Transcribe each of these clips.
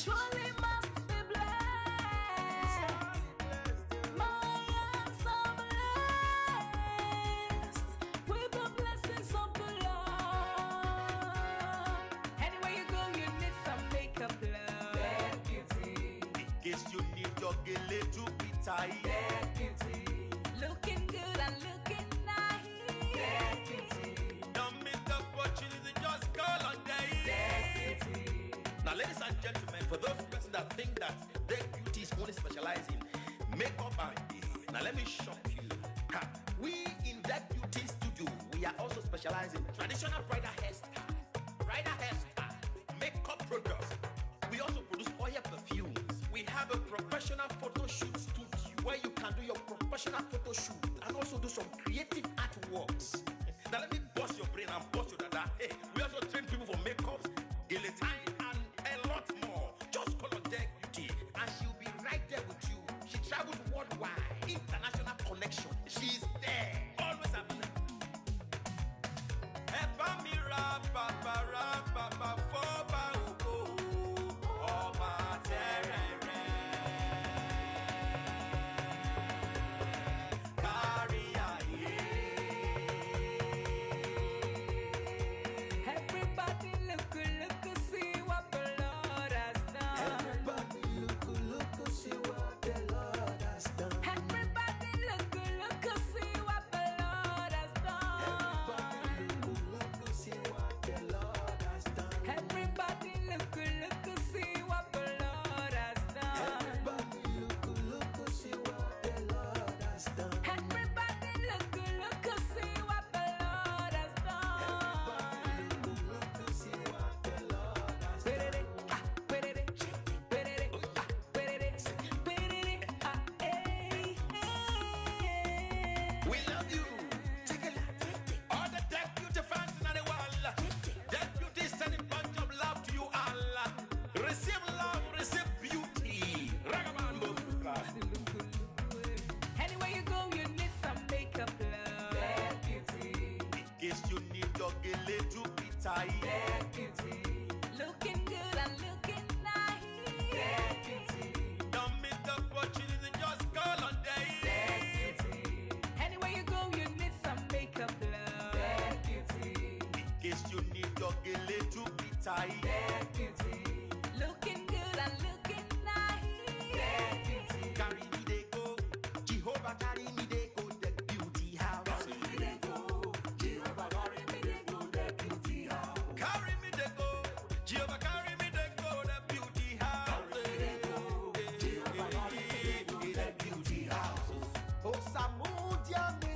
surely must be blessed. My hands are blessed with the blessings of the Lord. Anywhere you go, you need some makeup, love. In case you need your gele to be tight. Looking good and looking nice. Don't make up opportunity, just call on day. Now, ladies and gentlemen, for those persons that think that their beauty is only specialized in makeup and hair, now let me shock you. We in that beauty studio, we are also specialized in traditional bridal hairstyle, makeup products. We also produce oil perfumes. We have a professional photo shoot studio where you can do your professional photo shoot and also do some creative artworks. Now let me bust your brain and bust your dada. Hey, we also train people for makeups, guillotine, and a lot more. Just call on Deck Beauty and she'll be right there with you. She travels worldwide, international connection. She's there, always available. Everybody look, look, see what the Lord has done. Everybody look, look, see what the Lord has done. Everybody look, look, see what the Lord has done. Everybody look, see what the Lord has done. Everybody look, look, see what the Lord has done. Everybody look, see what the Lord has done. Everybody look, look, see what the Lord has done. Look, see what the Lord has done. We love you. All the Deck Beauty fans in the world. Deck Beauty is sending bunch of love to you all. Receive love, receive beauty. Ragamuffin. Anywhere you go, you need some makeup, love. In case you need your gele to be tight. Looking good and looking nice. Don't miss the opportunity, just call on day. Anywhere you go, you need some makeup, love. In case you need your gele to be tight. Looking good and looking nice. Carry me they go, Jehovah carry me they go, the beauty house. Carry me they go, Jehovah carry me they go, the beauty house. Carry me they go, Jehovah carry me they go, the beauty house. Carry me they go, Jehovah carry me they go, the beauty house. Oh, Samudia me,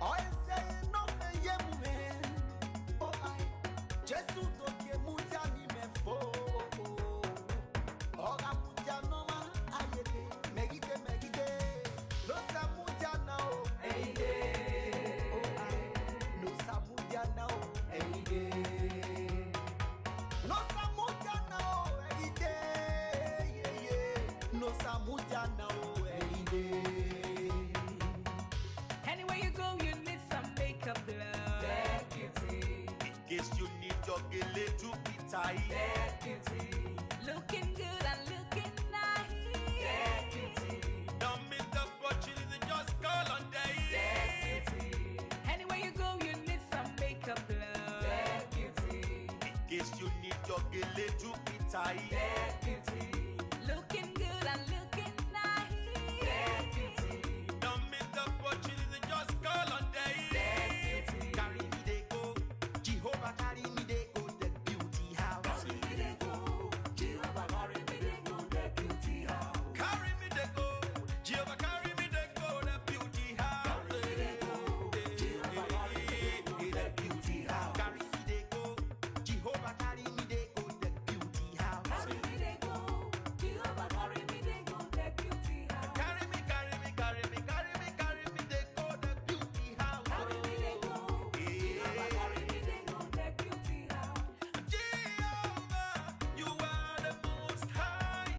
oh, say no me ye me, oh I, Jesu to ke mudia ni me fo, oh mudia no ma ayete, megide, no Samudia na o, oh I, no Samudia na o, no Samudia na o, no Samudia na o. Anywhere you go, you need some makeup, love. In case you need your gele to be tight. Looking good and looking nice. Don't miss the opportunity, just call on day. Anywhere you go, you need some makeup, love. In case you need your gele to be tight. Looking good and looking nice.